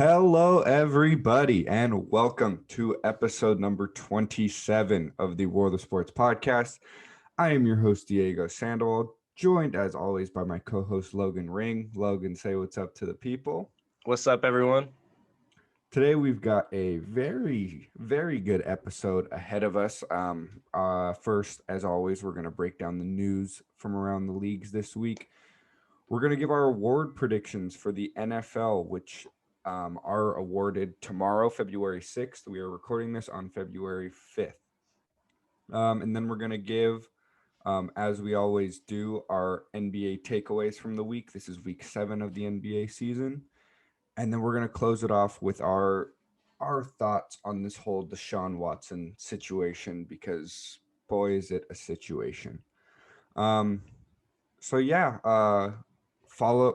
Hello, everybody, and welcome to episode number 27 of the World of Sports podcast. I am your host, Diego Sandoval, joined as always by my co host, Logan Ring. Logan, say what's up to the people. What's up, everyone? Today, we've got a very good episode ahead of us. First, as always, we're going to break down the news from around the leagues this week. We're going to give our award predictions for the NFL, which are awarded tomorrow, February 6th. We are recording this on February 5th. And then we're going to give, as we always do, our NBA takeaways from the week. This is week 7 of the NBA season. And then we're going to close it off with our thoughts on this whole Deshaun Watson situation, because boy, is it a situation. Um, so yeah,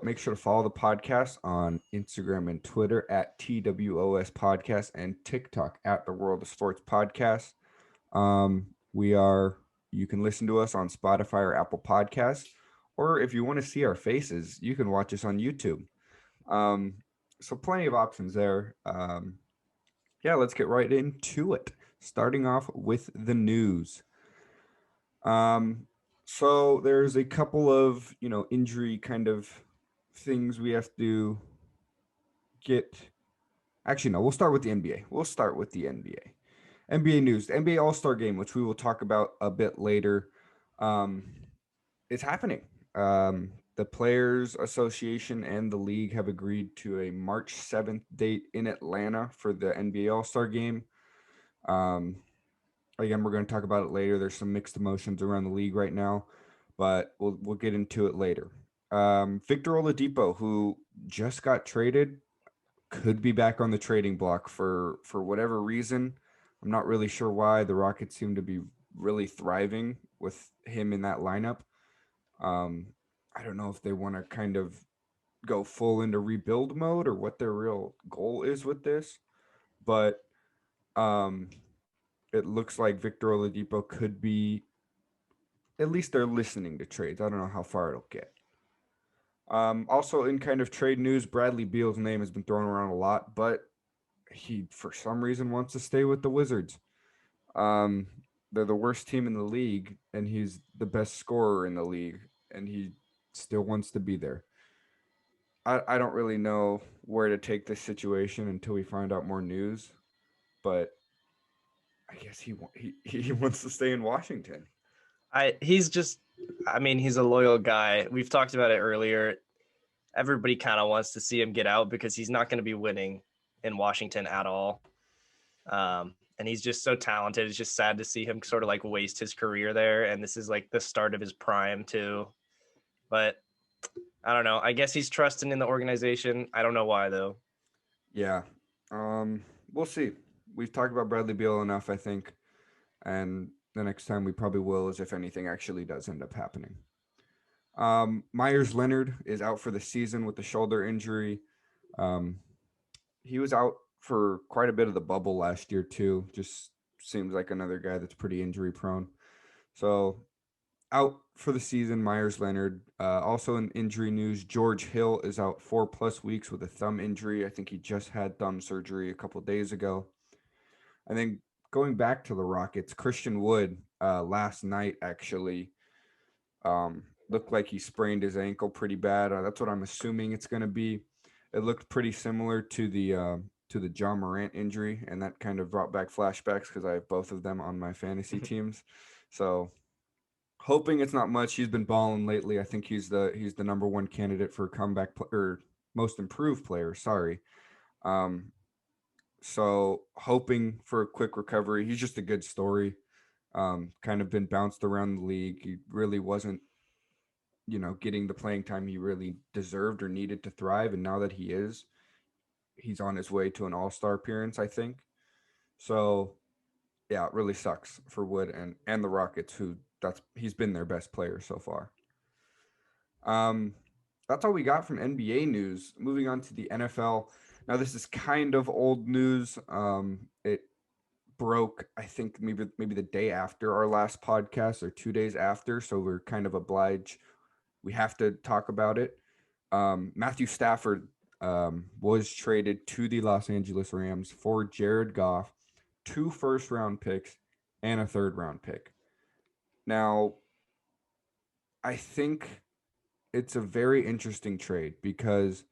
make sure to follow the podcast on Instagram and Twitter at TWOS podcast and TikTok at the World of Sports podcast. You can listen to us on Spotify or Apple Podcasts, or if you want to see our faces, you can watch us on YouTube. So plenty of options there. Let's get right into it. Starting off with the news. So there's a couple of, injury kind of things we have to get. Actually, no, we'll start with the NBA. NBA news, the NBA All-Star game, which we will talk about a bit later, is happening. The Players Association and the league have agreed to a March 7th date in Atlanta for the NBA All-Star game. Again, we're going to talk about it later. There's some mixed emotions around the league right now, but we'll get into it later. Victor Oladipo, who just got traded, could be back on the trading block for whatever reason. I'm not really sure why. The Rockets seem to be really thriving with him in that lineup. I don't know if they want to kind of go full into rebuild mode or what their real goal is with this, but it looks like Victor Oladipo could be, at least they're listening to trades. I don't know how far it'll get. Also, in kind of trade news, Bradley Beal's name has been thrown around a lot, but he, for some reason, wants to stay with the Wizards. They're the worst team in the league, and he's the best scorer in the league, and he still wants to be there. I don't really know where to take this situation until we find out more news, but I guess he wants to stay in Washington. He's a loyal guy. We've talked about it earlier. Everybody kind of wants to see him get out because he's not going to be winning in Washington at all. And he's just so talented. It's just sad to see him sort of like waste his career there. And this is like the start of his prime too. But I don't know. I guess he's trusting in the organization. I don't know why though. Yeah. We'll see. We've talked about Bradley Beal enough, I think. And the next time we probably will, is if anything actually does end up happening. Myers Leonard is out for the season with a shoulder injury. He was out for quite a bit of the bubble last year too. Just seems like another guy that's pretty injury prone. So out for the season, Myers Leonard. Also in injury news, George Hill is out 4+ weeks with a thumb injury. I think he just had thumb surgery a couple days ago. And then going back to the Rockets, Christian Wood last night actually looked like he sprained his ankle pretty bad. That's what I'm assuming it's going to be. It looked pretty similar to the John Morant injury, and that kind of brought back flashbacks because I have both of them on my fantasy teams. So hoping it's not much. He's been balling lately. I think he's the number one candidate for comeback or most improved player. Sorry. So hoping for a quick recovery. He's just a good story. Kind of been bounced around the league. He really wasn't, getting the playing time he really deserved or needed to thrive. And now that he is, he's on his way to an all-star appearance, I think. So yeah, it really sucks for Wood and the Rockets, he's been their best player so far. That's all we got from NBA news. Moving on to the NFL. Now this is kind of old news. It broke, I think maybe the day after our last podcast or 2 days after, so we're kind of obliged. We have to talk about it. Matthew Stafford was traded to the Los Angeles Rams for Jared Goff, 2 first-round picks, and a third-round pick. Now, I think it's a very interesting trade because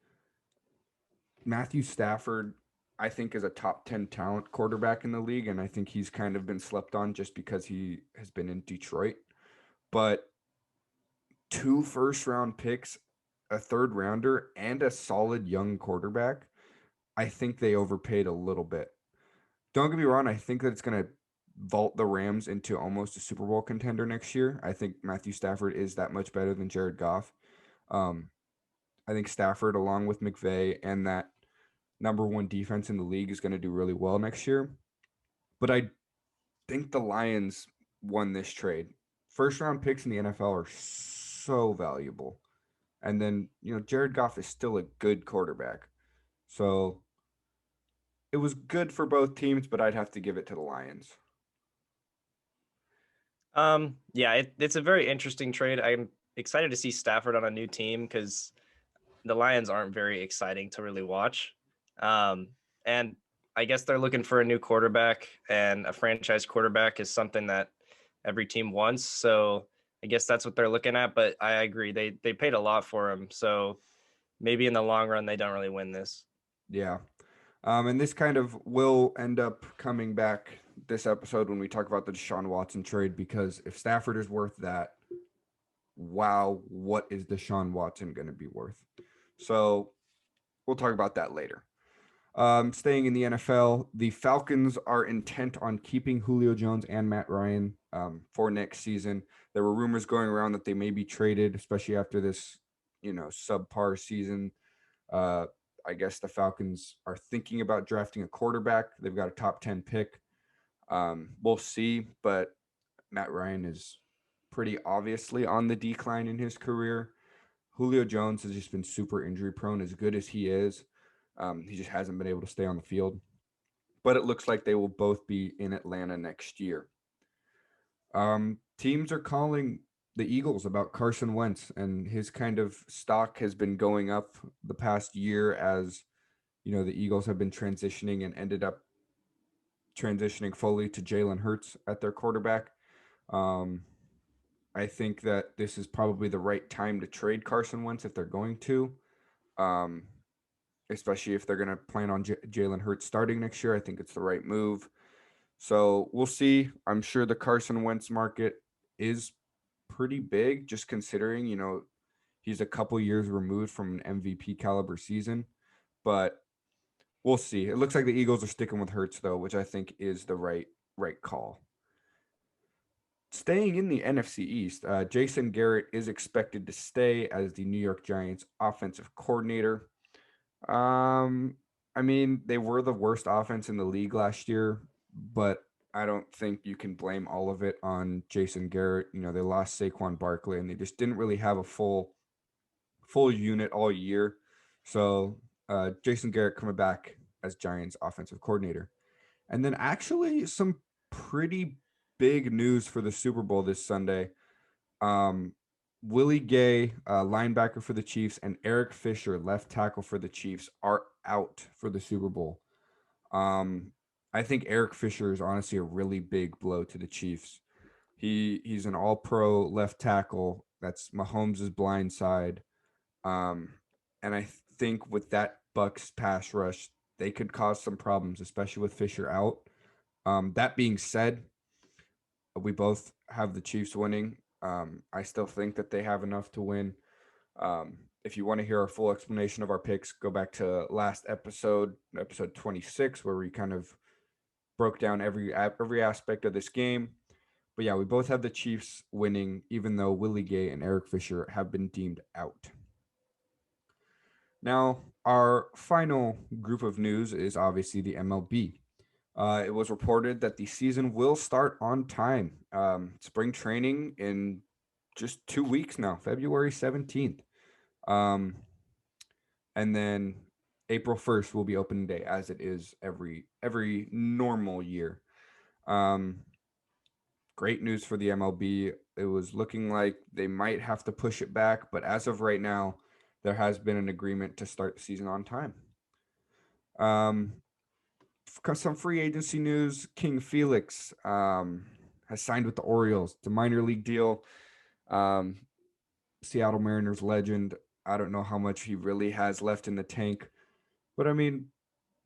Matthew Stafford, I think, is a top 10 talent quarterback in the league. And I think he's kind of been slept on just because he has been in Detroit. But 2 first-round picks, a third rounder, and a solid young quarterback, I think they overpaid a little bit. Don't get me wrong, I think that it's going to vault the Rams into almost a Super Bowl contender next year. I think Matthew Stafford is that much better than Jared Goff. Um, I think Stafford, along with McVay and that number one defense in the league, is going to do really well next year. But I think the Lions won this trade. First round picks in the NFL are so valuable. And then, Jared Goff is still a good quarterback. So it was good for both teams, but I'd have to give it to the Lions. Yeah, it's a very interesting trade. I'm excited to see Stafford on a new team because the Lions aren't very exciting to really watch. And I guess they're looking for a new quarterback, and a franchise quarterback is something that every team wants. So I guess that's what they're looking at. But I agree, they paid a lot for him. So maybe in the long run, they don't really win this. Yeah. And this kind of will end up coming back this episode when we talk about the Deshaun Watson trade, because if Stafford is worth that, wow, what is Deshaun Watson going to be worth? So we'll talk about that later. Staying in the NFL, the Falcons are intent on keeping Julio Jones and Matt Ryan for next season. There were rumors going around that they may be traded, especially after this, subpar season. Uh, I guess the Falcons are thinking about drafting a quarterback. They've got a top 10 pick. We'll see, but Matt Ryan is pretty obviously on the decline in his career. Julio Jones has just been super injury prone, as good as he is. He just hasn't been able to stay on the field. But it looks like they will both be in Atlanta next year. Teams are calling the Eagles about Carson Wentz, and his kind of stock has been going up the past year as the Eagles have been transitioning and ended up transitioning fully to Jalen Hurts at their quarterback. Um, I think that this is probably the right time to trade Carson Wentz if they're going to, um, especially if they're going to plan on Jalen Hurts starting next year. I think it's the right move. So we'll see. I'm sure the Carson Wentz market is pretty big, just considering, he's a couple years removed from an MVP caliber season. But we'll see. It looks like the Eagles are sticking with Hurts, though, which I think is the right call. Staying in the NFC East, Jason Garrett is expected to stay as the New York Giants offensive coordinator. Um, I mean, they were the worst offense in the league last year, but I don't think you can blame all of it on Jason Garrett. They lost Saquon Barkley, and they just didn't really have a full unit all year. So Jason Garrett coming back as Giants offensive coordinator. And then actually some pretty big news for the Super Bowl this Sunday. Um, Willie Gay, linebacker for the Chiefs, and Eric Fisher, left tackle for the Chiefs, are out for the Super Bowl. Um, I think Eric Fisher is honestly a really big blow to the Chiefs. He's an all-pro left tackle. That's Mahomes' blind side. Um, and I think with that Bucks pass rush, they could cause some problems, especially with Fisher out. That being said, we both have the Chiefs winning. I still think that they have enough to win. If you want to hear our full explanation of our picks, go back to last episode 26, where we kind of broke down every aspect of this game. But yeah, we both have the Chiefs winning, even though Willie Gay and Eric Fisher have been deemed out. Now, our final group of news is obviously the MLB. It was reported that the season will start on time. Spring training in just 2 weeks now, February 17th. And then April 1st will be opening day, as it is every normal year. Um, Great news for the MLB. It was looking like they might have to push it back, but as of right now, there has been an agreement to start the season on time. Um, some free agency news. King Felix has signed with the Orioles. It's a minor league deal. Um, Seattle Mariners legend. I don't know how much he really has left in the tank, but I mean,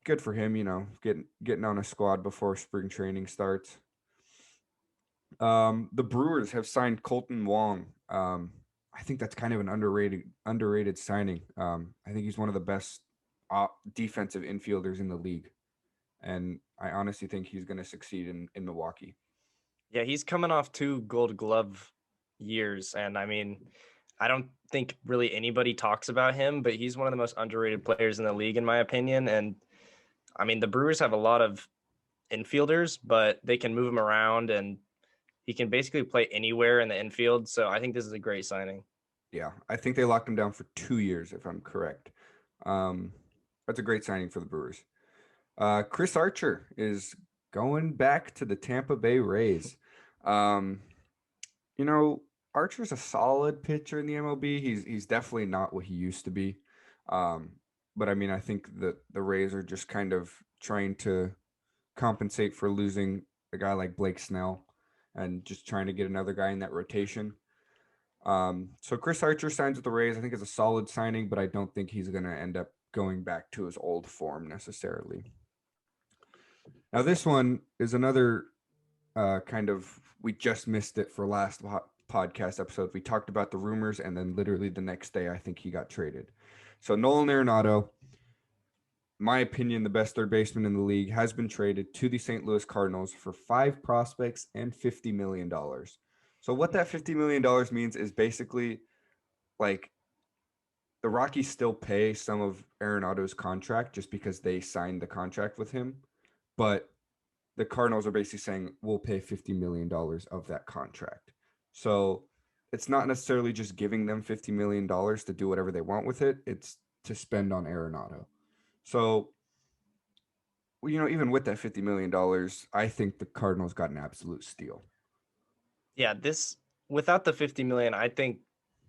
good for him. Getting on a squad before spring training starts. The Brewers have signed Colton Wong. I think that's kind of an underrated signing. I think he's one of the best defensive infielders in the league, and I honestly think he's going to succeed in Milwaukee. Yeah, he's coming off 2 Gold Glove years, and I mean, I don't think really anybody talks about him, but he's one of the most underrated players in the league, in my opinion. And I mean, the Brewers have a lot of infielders, but they can move him around, and he can basically play anywhere in the infield. So I think this is a great signing. Yeah, I think they locked him down for 2 years, if I'm correct. Um, that's a great signing for the Brewers. Chris Archer is going back to the Tampa Bay Rays. Um, you know, Archer's a solid pitcher in the MLB. He's definitely not what he used to be. Um, but I mean, I think that the Rays are just kind of trying to compensate for losing a guy like Blake Snell and just trying to get another guy in that rotation. So Chris Archer signs with the Rays. I think it's a solid signing, but I don't think he's going to end up going back to his old form necessarily. Now, this one is another kind of, we just missed it for last podcast episode. We talked about the rumors, and then literally the next day, I think he got traded. So Nolan Arenado, my opinion, the best third baseman in the league, has been traded to the St. Louis Cardinals for 5 prospects and $50 million. So what that $50 million means is basically like the Rockies still pay some of Arenado's contract just because they signed the contract with him, but the Cardinals are basically saying we'll pay $50 million of that contract. So it's not necessarily just giving them $50 million to do whatever they want with it. It's to spend on Arenado. So, even with that $50 million, I think the Cardinals got an absolute steal. Yeah, this without the 50 million, I think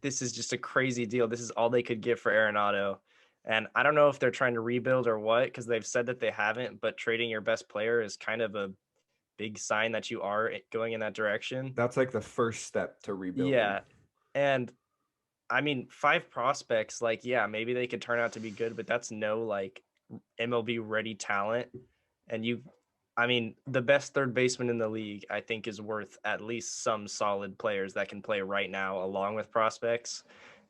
this is just a crazy deal. This is all they could get for Arenado. And I don't know if they're trying to rebuild or what, because they've said that they haven't, but trading your best player is kind of a big sign that you are going in that direction. That's like the first step to rebuilding. Yeah. And I mean, 5 prospects, like, yeah, maybe they could turn out to be good, but that's no like MLB ready talent. And I mean, the best third baseman in the league, I think, is worth at least some solid players that can play right now along with prospects.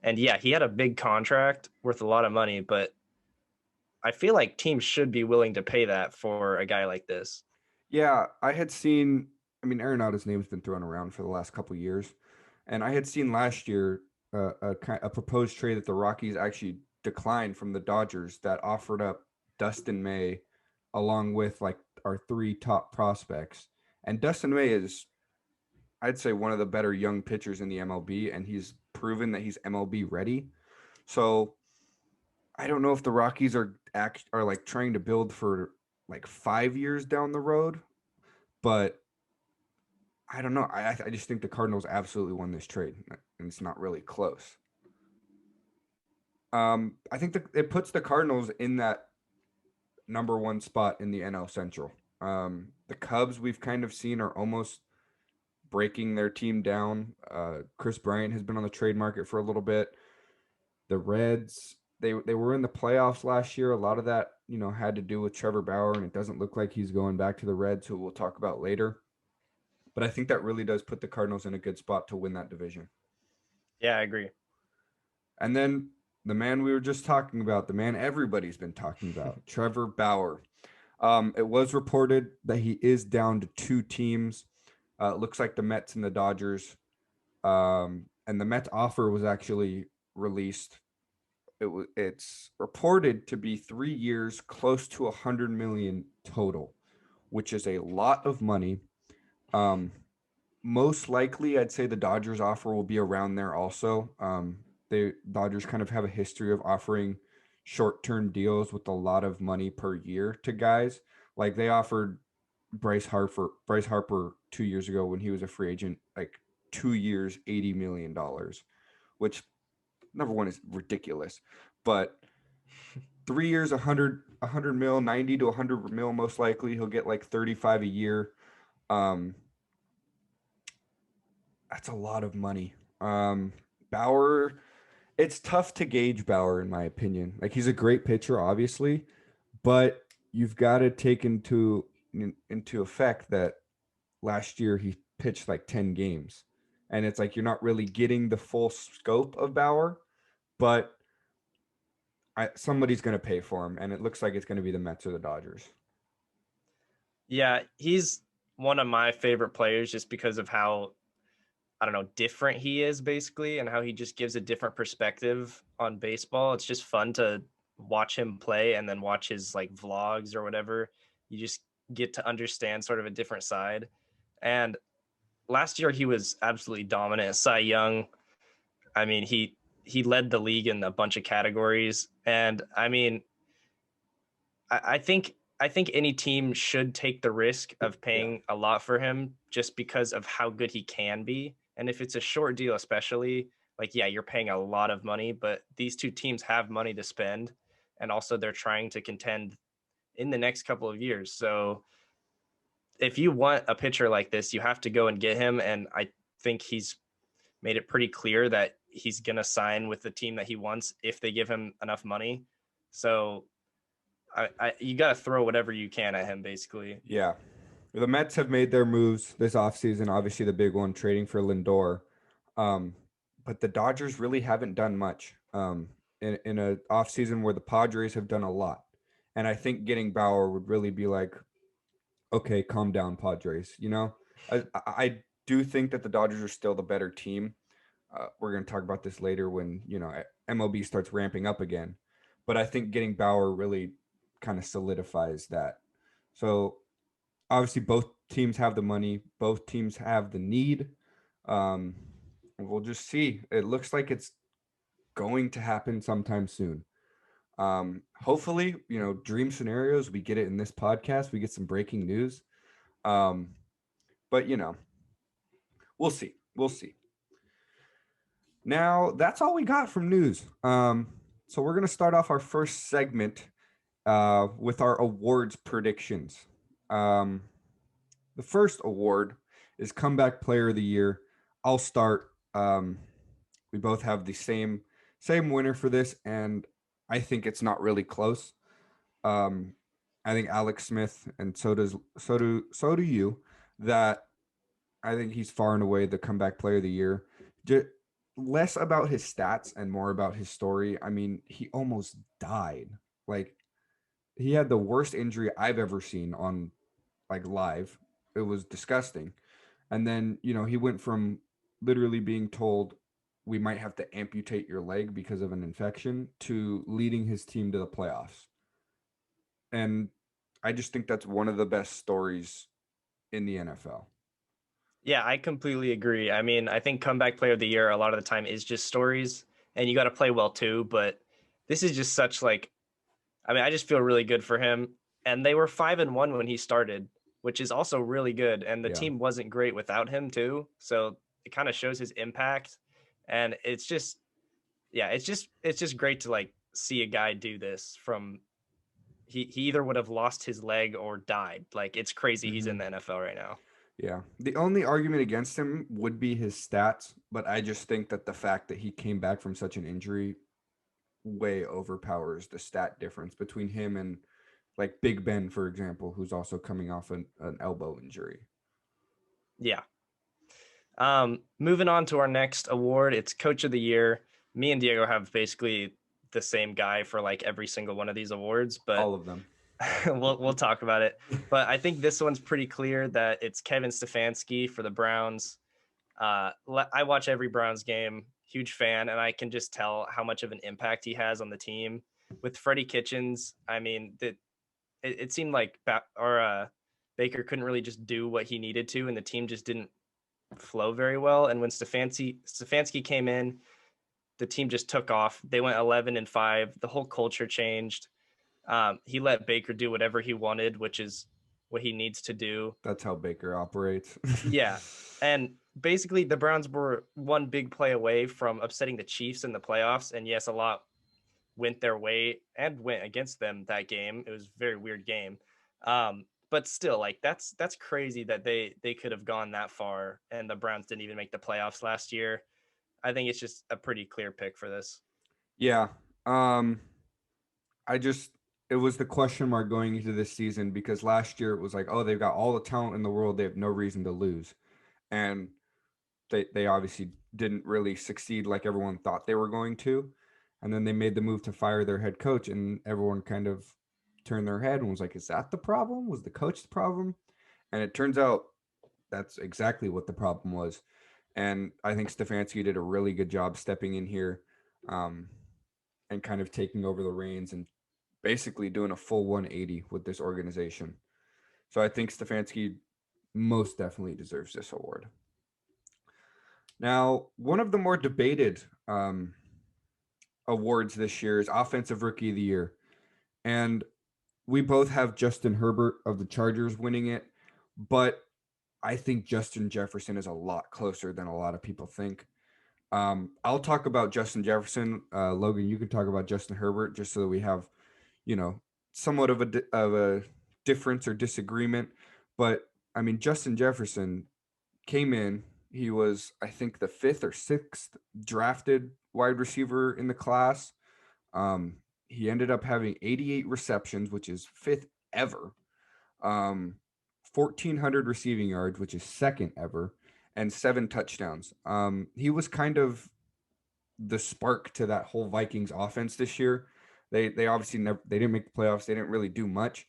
And yeah, he had a big contract worth a lot of money, but I feel like teams should be willing to pay that for a guy like this. Yeah, I had seen. I mean, Arenado's name's been thrown around for the last couple of years, and I had seen last year a proposed trade that the Rockies actually declined from the Dodgers that offered up Dustin May, along with like our 3 top prospects. And Dustin May is, I'd say, one of the better young pitchers in the MLB, and he's proven that he's MLB ready. So I don't know if the Rockies are like trying to build for like 5 years down the road, but I don't know. I just think the Cardinals absolutely won this trade, and it's not really close. I think it puts the Cardinals in that number 1 spot in the NL Central. The Cubs we've kind of seen are almost breaking their team down. Chris Bryant has been on the trade market for a little bit. The Reds, they were in the playoffs last year. A lot of that, had to do with Trevor Bauer, and it doesn't look like he's going back to the Reds, who we'll talk about later. But I think that really does put the Cardinals in a good spot to win that division. Yeah, I agree. And then the man we were just talking about, the man everybody's been talking about, Trevor Bauer. It was reported that he is down to 2 teams. It looks like the Mets and the Dodgers. And the Mets offer was actually released. It's reported to be 3 years, close to 100 million total, which is a lot of money. Most likely, I'd say the Dodgers offer will be around there also. The Dodgers kind of have a history of offering short-term deals with a lot of money per year to guys. Like they offered Bryce Harper 2 years ago when he was a free agent, like 2 years, $80 million, which number one is ridiculous, but 3 years, 100 mil, 90 to 100 mil, most likely he'll get like 35 a year. Um, that's a lot of money. Bauer, it's tough to gauge Bauer in my opinion. Like he's a great pitcher, obviously, but you've got to take into effect that last year he pitched like 10 games. And it's like you're not really getting the full scope of Bauer, but somebody's going to pay for him. And it looks like it's going to be the Mets or the Dodgers. Yeah, he's one of my favorite players just because of how, I don't know, different he is basically, and how he just gives a different perspective on baseball. It's just fun to watch him play and then watch his like vlogs or whatever. You just get to understand sort of a different side. And last year he was absolutely dominant. Cy Young, I mean, he led the league in a bunch of categories. And I mean, I think any team should take the risk of Yeah. paying a lot for him just because of how good he can be. And if it's a short deal, especially, like, yeah, you're paying a lot of money, but these two teams have money to spend. And also, they're trying to contend in the next couple of years. So, if you want a pitcher like this, you have to go and get him. And I think he's made it pretty clear that he's going to sign with the team that he wants if they give him enough money. So, you got to throw whatever you can at him, basically. Yeah. The Mets have made their moves this offseason, obviously the big one, trading for Lindor. Um, but the Dodgers really haven't done much in a offseason where the Padres have done a lot. And I think getting Bauer would really be like, okay, calm down, Padres. I do think that the Dodgers are still the better team. We're going to talk about this later when, MLB starts ramping up again. But I think getting Bauer really kind of solidifies that. So obviously both teams have the money, both teams have the need. Um, we'll just see. It looks like it's going to happen sometime soon. Hopefully, dream scenarios, we get it in this podcast, we get some breaking news. Um, but we'll see. We'll see. Now, that's all we got from news. So we're gonna start off our first segment with our awards predictions. Um, The first award is Comeback Player of the Year. I'll start. We both have the same winner for this, and I think it's not really close. Um, I think Alex Smith, and so do you. That I think he's far and away the Comeback Player of the Year. Just less about his stats and more about his story. I mean, he almost died. Like he had the worst injury I've ever seen on like live. It was disgusting. And then, he went from literally being told we might have to amputate your leg because of an infection to leading his team to the playoffs. And I just think that's one of the best stories in the NFL. Yeah, I completely agree. I mean, I think comeback player of the year a lot of the time is just stories, and you got to play well too. But this is just such like, I mean, I just feel really good for him. And they were 5-1 when he started, which is also really good. And the Yeah. team wasn't great without him too. So it kind of shows his impact. And it's just, yeah, it's just great to like see a guy do this from he either would have lost his leg or died. Like it's crazy he's in Hmm. the NFL right now. Yeah. The only argument against him would be his stats, but I just think that the fact that he came back from such an injury way overpowers the stat difference between him and like Big Ben, for example, who's also coming off an elbow injury. Yeah. Moving on to our next award, it's Coach of the Year. Me and Diego have basically the same guy for like every single one of these awards, but All of them. we'll talk about it. But I think this one's pretty clear that it's Kevin Stefanski for the Browns. I watch every Browns game, huge fan, and I can just tell how much of an impact he has on the team. With Freddie Kitchens, I mean, it seemed like Baker couldn't really just do what he needed to, and the team just didn't flow very well. And when Stefanski came in, the team just took off. They went 11-5. The whole culture changed. He let Baker do whatever he wanted, which is what he needs to do. That's how Baker operates. Yeah, and basically the Browns were one big play away from upsetting the Chiefs in the playoffs. And yes, a lot went their way and went against them that game. It was a very weird game. But still, like that's crazy that they could have gone that far and the Browns didn't even make the playoffs last year. I think it's just a pretty clear pick for this. Yeah. Um, I just it was the question mark going into this season because last year it was like, oh, they've got all the talent in the world, they have no reason to lose, and they obviously didn't really succeed like everyone thought they were going to, and then they made the move to fire their head coach, and everyone kind of turned their head and was like, is that the problem? Was the coach the problem? And it turns out that's exactly what the problem was. And I think Stefanski did a really good job stepping in here, um, and kind of taking over the reins and basically doing a full 180 with this organization. So I think Stefanski most definitely deserves this award. Now, one of the more debated awards this year is Offensive Rookie of the Year. And we both have Justin Herbert of the Chargers winning it, but I think Justin Jefferson is a lot closer than a lot of people think. I'll talk about Justin Jefferson. Logan, you can talk about Justin Herbert just so that we have, you know, somewhat of a difference or disagreement. But I mean, Justin Jefferson came in. He was, I think, the fifth or sixth drafted wide receiver in the class. Um, he ended up having 88 receptions, which is fifth ever. 1,400 receiving yards, which is second ever, and 7 touchdowns. He was kind of the spark to that whole Vikings offense this year. They obviously never they didn't make the playoffs. They didn't really do much,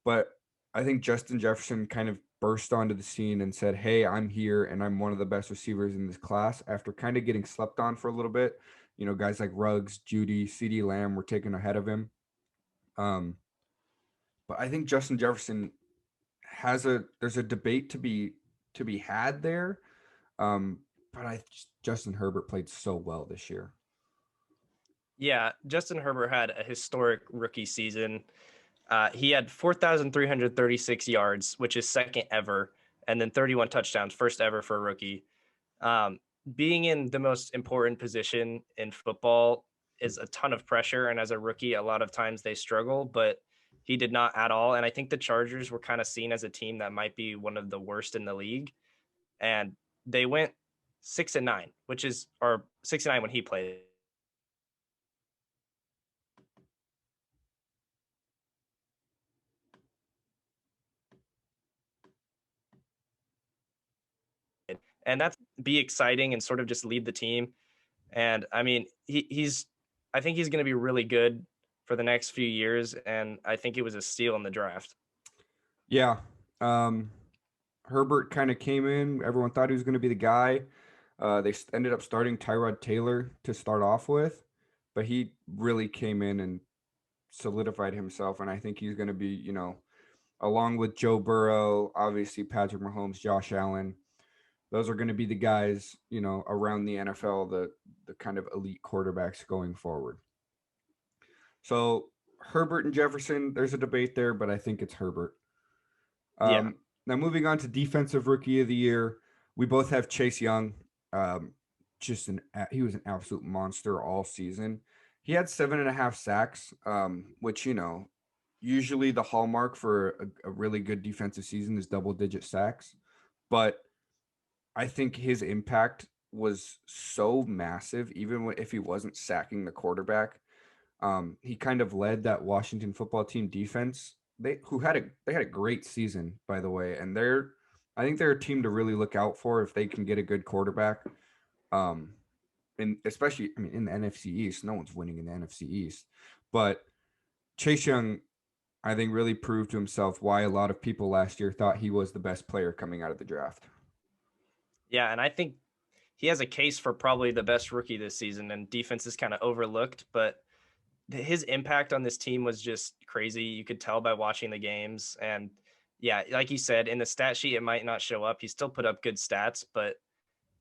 but I think Justin Jefferson kind of burst onto the scene and said, "Hey, I'm here and I'm one of the best receivers in this class." After kind of getting slept on for a little bit, guys like Ruggs, Judy, CeeDee Lamb were taken ahead of him. Um, but I think Justin Jefferson there's a debate to be had there. Um, but Justin Herbert played so well this year. Yeah, Justin Herbert had a historic rookie season. He had 4,336 yards, which is second ever, and then 31 touchdowns, first ever for a rookie. Um, Being in the most important position in football is a ton of pressure. And as a rookie, a lot of times they struggle, but he did not at all. And I think the Chargers were kind of seen as a team that might be one of the worst in the league. And they went 6-9, which is, or 6-9 when he played. And that's be exciting and sort of just lead the team. And I mean, I think he's going to be really good for the next few years. And I think it was a steal in the draft. Yeah. Um, Herbert kind of came in. Everyone thought he was going to be the guy. They ended up starting Tyrod Taylor to start off with, but he really came in and solidified himself. And I think he's going to be, along with Joe Burrow, obviously Patrick Mahomes, Josh Allen. Those are going to be the guys, around the NFL, the kind of elite quarterbacks going forward. So Herbert and Jefferson, there's a debate there, but I think it's Herbert. Yeah. Now moving on to defensive rookie of the year, we both have Chase Young. Um, he was an absolute monster all season. He had 7.5 sacks, which usually the hallmark for a really good defensive season is double-digit sacks. But I think his impact was so massive, even if he wasn't sacking the quarterback. He kind of led that Washington football team defense. They had a great season, by the way, and I think they're a team to really look out for if they can get a good quarterback. Um, and especially, I mean, in the NFC East, no one's winning in the NFC East, but Chase Young, I think, really proved to himself why a lot of people last year thought he was the best player coming out of the draft. Yeah. And I think he has a case for probably the best rookie this season, and defense is kind of overlooked, but his impact on this team was just crazy. You could tell by watching the games. And yeah, like you said, in the stat sheet, it might not show up. He still put up good stats, but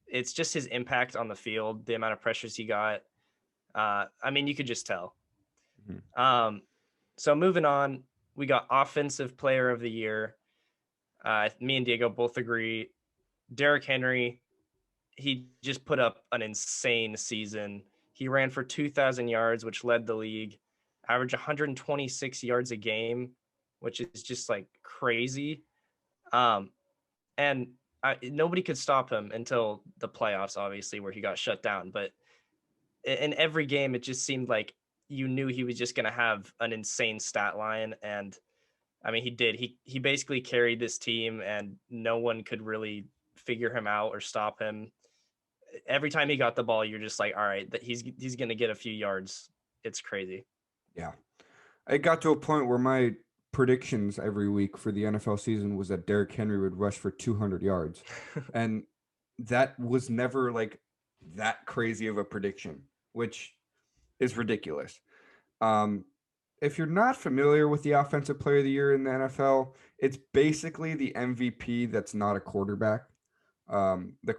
it's just his impact on the field, the amount of pressures he got. I mean, you could just tell. Mhm. So moving on, we got offensive player of the year. Me and Diego both agree. Derrick Henry, he just put up an insane season. He ran for 2,000 yards, which led the league, averaged 126 yards a game, which is just like crazy. Um, and nobody could stop him until the playoffs, obviously, where he got shut down. But in every game, it just seemed like you knew he was just going to have an insane stat line. And I mean, he did. He basically carried this team, and no one could really figure him out or stop him. Every time he got the ball, you're just like, all right, that he's going to get a few yards. It's crazy. Yeah. It got to a point where my predictions every week for the NFL season was that Derrick Henry would rush for 200 yards. And that was never like that crazy of a prediction, which is ridiculous. Um, if you're not familiar with the Offensive Player of the Year in the NFL, it's basically the MVP that's not a quarterback. The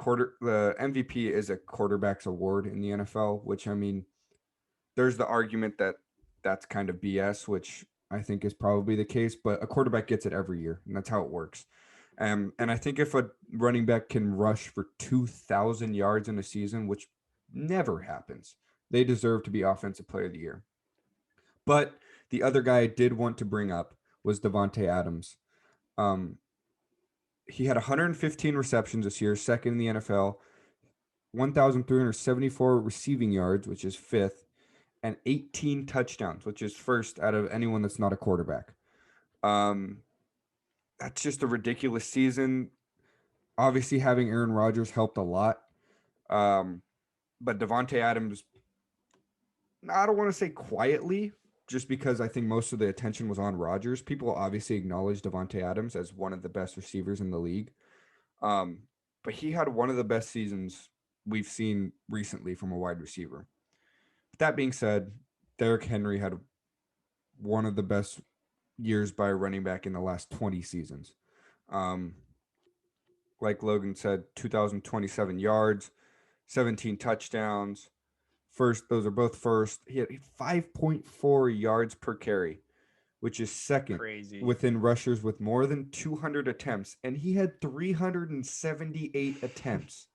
MVP is a quarterback's award in the NFL, which I mean, there's the argument that that's kind of BS, which I think is probably the case, but a quarterback gets it every year, and that's how it works. And I think if a running back can rush for 2,000 yards in a season, which never happens, they deserve to be Offensive Player of the Year. But the other guy I did want to bring up was Devontae Adams. Um, he had 115 receptions this year, second in the NFL, 1,374 receiving yards, which is fifth, and 18 touchdowns, which is first out of anyone that's not a quarterback. Um, that's just a ridiculous season. Obviously, having Aaron Rodgers helped a lot. But Devontae Adams, I don't want to say quietly, just because I think most of the attention was on Rodgers. People obviously acknowledge Devontae Adams as one of the best receivers in the league. Um, but he had one of the best seasons we've seen recently from a wide receiver. But that being said, Derrick Henry had one of the best years by a running back in the last 20 seasons. Um, like Logan said, 2,027 yards, 17 touchdowns. First, those are both first. He had 5.4 yards per carry, which is second Crazy. within rushers with more than 200 attempts. And he had 378 attempts.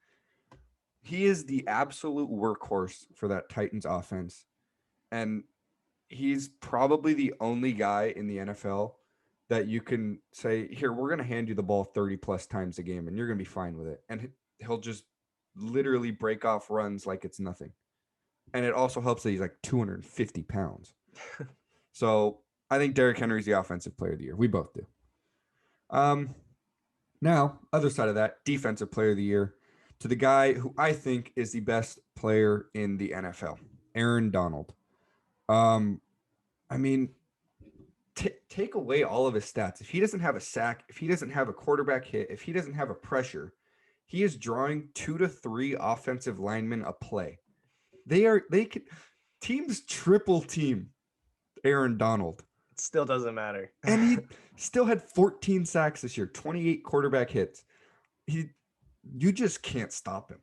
He is the absolute workhorse for that Titans offense. And he's probably the only guy in the NFL that you can say, here, we're going to hand you the ball 30 plus times a game and you're going to be fine with it. And he'll just literally break off runs like it's nothing. And it also helps that he's like 250 pounds. So I think Derrick Henry's the offensive player of the year. We both do. Now, other side of that, defensive player of the year to the guy who I think is the best player in the NFL, Aaron Donald. Um, I mean, take away all of his stats. If he doesn't have a sack, if he doesn't have a quarterback hit, if he doesn't have a pressure, he is drawing 2 to 3 offensive linemen a play. They can teams triple team Aaron Donald. It still doesn't matter. And he still had 14 sacks this year, 28 quarterback hits. You just can't stop him.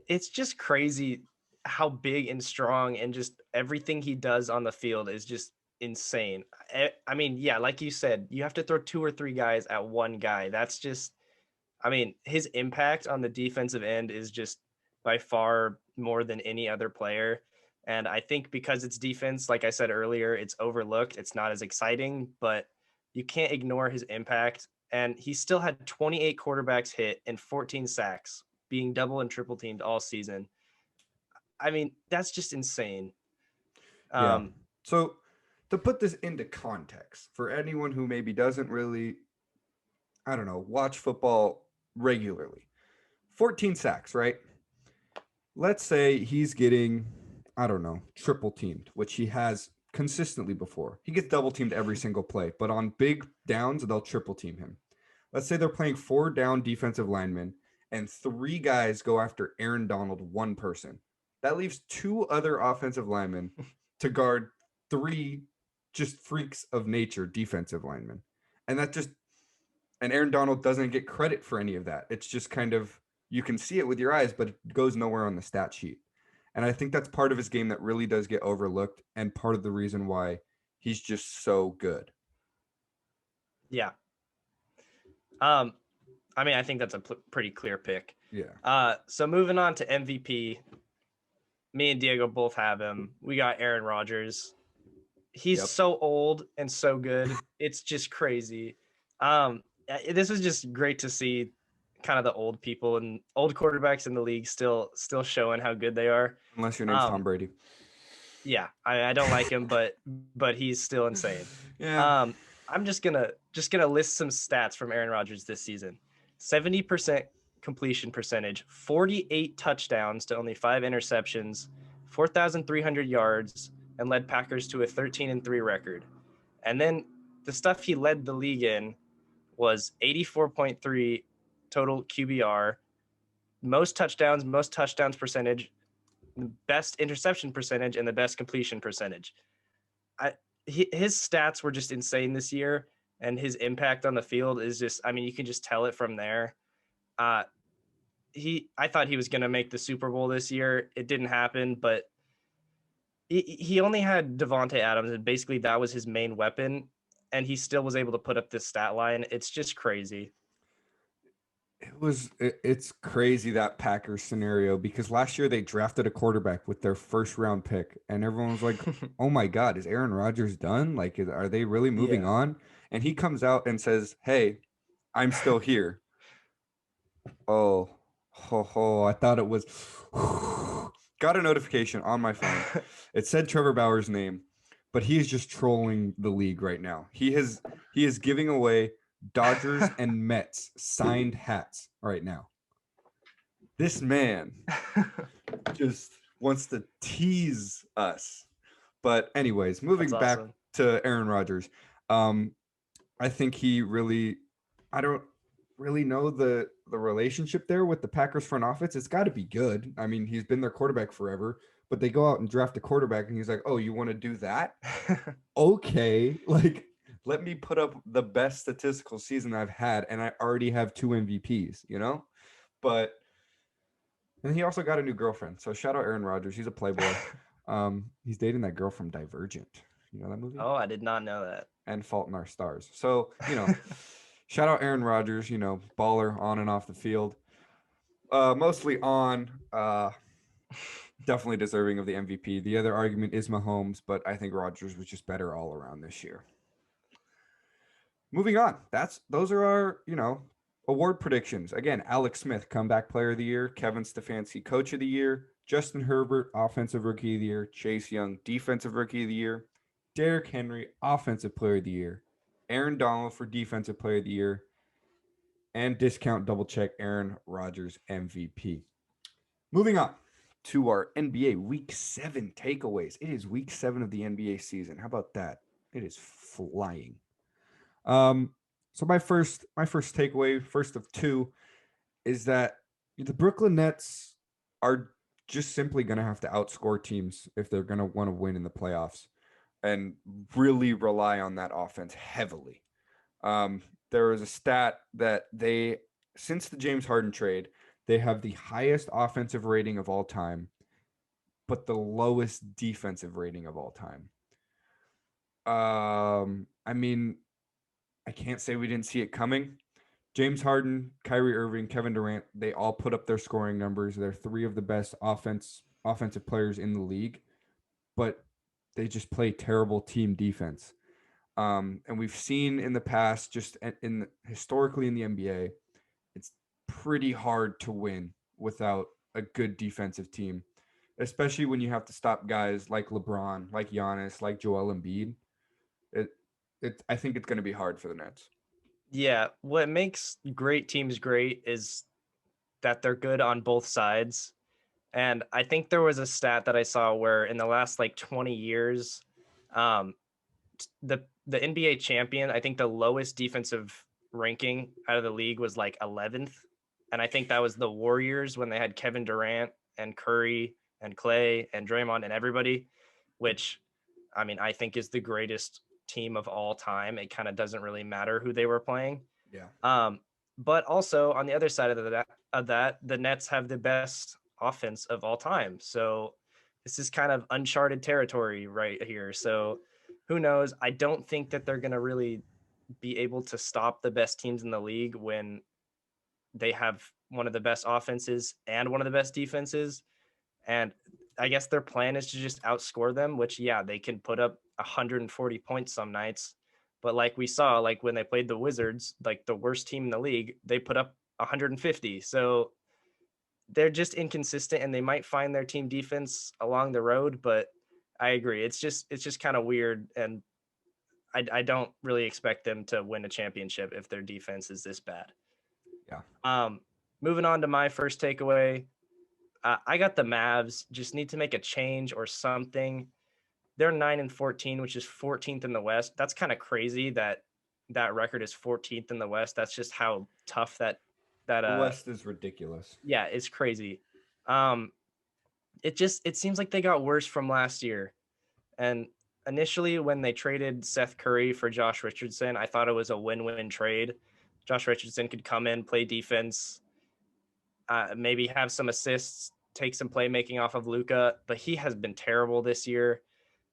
It's just crazy how big and strong and just everything he does on the field is just insane. I mean, yeah, like you said, you have to throw 2 or 3 guys at one guy. That's just I mean, his impact on the defensive end is just by far more than any other player. And I think because it's defense, like I said earlier, it's overlooked. It's not as exciting, but you can't ignore his impact. And he still had 28 quarterbacks hit and 14 sacks, being double and triple teamed all season. I mean, that's just insane. Yeah. So to put this into context for anyone who maybe doesn't really, I don't know, watch football regularly, 14 sacks, right? Let's say he's getting, I don't know, triple teamed, which he has consistently before. He gets double teamed every single play, but on big downs, they'll triple team him. Let's say they're playing 4 down defensive linemen and 3 guys go after Aaron Donald, one person. That leaves 2 other offensive linemen to guard 3 just freaks of nature defensive linemen. And Aaron Donald doesn't get credit for any of that. It's just kind of, you can see it with your eyes, but it goes nowhere on the stat sheet. And I think that's part of his game that really does get overlooked and part of the reason why he's just so good. Yeah. Um, I mean, I think that's a pretty clear pick. Yeah. So moving on to MVP, me and Diego both have him. We got Aaron Rodgers. He's Yep. so old and so good. It's just crazy. This was just great to see kind of the old people and old quarterbacks in the league still showing how good they are. Unless your name's Tom Um, Brady. yeah, I don't like him, but he's still insane. Yeah. Um, I'm just gonna list some stats from Aaron Rodgers this season: 70% completion percentage, 48 touchdowns to only 5 interceptions, 4,300 yards, and led Packers to a 13-3 record. And then the stuff he led the league in was 84.3 total QBR, most touchdowns percentage, the best interception percentage, and the best completion percentage. His stats were just insane this year, and his impact on the field is just, I mean, you can just tell it from there. Uh, I thought he was going to make the Super Bowl this year. It didn't happen, but he only had Devontae Adams, and basically that was his main weapon, and he still was able to put up this stat line. It's just crazy. It's crazy, that Packers scenario, because last year they drafted a quarterback with their first round pick and everyone was like, "Oh my god, is Aaron Rodgers done? Like, are they really moving Yeah. on?" And he comes out and says, "Hey, I'm still here." Oh, I thought it was got a notification on my phone. It said Trevor Bauer's name, but he is just trolling the league right now. He is giving away Dodgers and Mets signed hats right now. This man just wants to tease us. But anyways, That's moving back awesome. to Aaron Rodgers, um, I think he really, I don't really know the relationship there with the Packers front office. It's got to be good. I mean, he's been their quarterback forever, but they go out and draft a quarterback, and he's like, "Oh, you want to do that? Okay, like." Let me put up the best statistical season I've had, and I already have 2 MVPs, you know? But and he also got a new girlfriend. So shout out Aaron Rodgers. He's a playboy. He's dating that girl from Divergent. You know that movie? Oh, I did not know that. And Fault in Our Stars. So, shout out Aaron Rodgers, baller on and off the field. Mostly on, definitely deserving of the MVP. The other argument is Mahomes, but I think Rodgers was just better all around this year. Moving on. Those are our, award predictions. Again, Alex Smith, comeback player of the year, Kevin Stefanski, coach of the year, Justin Herbert, offensive rookie of the year, Chase Young, defensive rookie of the year, Derrick Henry, offensive player of the year, Aaron Donald for defensive player of the year, and discount double check Aaron Rodgers MVP. Moving on to our NBA Week 7 takeaways. It is Week 7 of the NBA season. How about that? It is flying. So my first takeaway, first of two, is that the Brooklyn Nets are just simply going to have to outscore teams if they're going to want to win in the playoffs, and really rely on that offense heavily. There was a stat that since the James Harden trade, they have the highest offensive rating of all time, but the lowest defensive rating of all time. I mean, I can't say we didn't see it coming. James Harden, Kyrie Irving, Kevin Durant, they all put up their scoring numbers. They're three of the best offensive players in the league, but they just play terrible team defense. And we've seen in the past, just historically in the NBA, it's pretty hard to win without a good defensive team, especially when you have to stop guys like LeBron, like Giannis, like Joel Embiid. It, I think it's going to be hard for the Nets. Yeah, what makes great teams great is that they're good on both sides. And I think there was a stat that I saw where in the last like 20 years, um, the NBA champion, I think the lowest defensive ranking out of the league was like 11th. And I think that was the Warriors when they had Kevin Durant and Curry and Clay and Draymond and everybody, which I mean, I think is the greatest team of all time. It kind of doesn't really matter who they were playing. Yeah. Um, but also on the other side of that, the Nets have the best offense of all time. So this is kind of uncharted territory right here. So who knows? I don't think that they're going to really be able to stop the best teams in the league when they have one of the best offenses and one of the best defenses. And I guess their plan is to just outscore them, which, yeah, they can put up 140 points some nights. But like we saw, like when they played the Wizards, like the worst team in the league, they put up 150. So they're just inconsistent, and they might find their team defense along the road. But I agree. It's just kind of weird. And I don't really expect them to win a championship if their defense is this bad. Yeah. Moving on to my first takeaway. I got the Mavs. Just need to make a change or something. They're 9-14, which is 14th in the West. That's kind of crazy that record is 14th in the West. That's just how tough that The West is ridiculous. yeah, it's crazy. Um, it seems like they got worse from last year. And initially, when they traded Seth Curry for Josh Richardson, I thought it was a win-win trade. Josh Richardson could come in, play defense, maybe have some assists, take some playmaking off of Luka, but he has been terrible this year.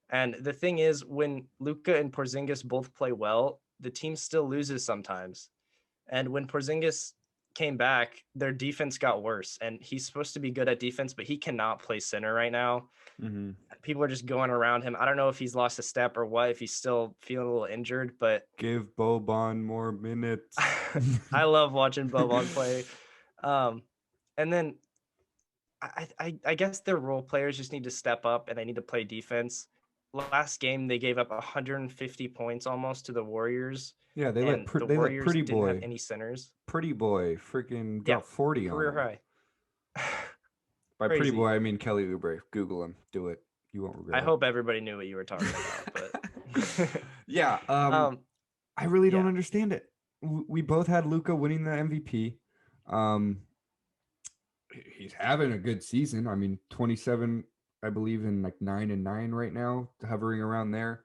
And the thing is, when Luka and Porzingis both play well, the team still loses sometimes. And when Porzingis came back, their defense got worse. And he's supposed to be good at defense, but he cannot play center right now. Mm-hmm. People are just going around him. I don't know if he's lost a step or what, if he's still feeling a little injured, but Give Boban more minutes. I love watching Boban play. And then I guess their role players just need to step up and they need to play defense. Last game, they gave up 150 points almost to the Warriors. Yeah, The they let Warriors Pretty didn't have Boy, any centers. Pretty Boy, freaking Yeah, drop 40 on career him. high. By Pretty Crazy. Boy, I mean Kelly Oubre. Google him. Do it. You won't regret I it. hope everybody knew what you were talking about. But yeah, I really don't understand it. We both had Luka winning the MVP. He's having a good season. I mean, 27, I believe, in like 9-9 right now, hovering around there.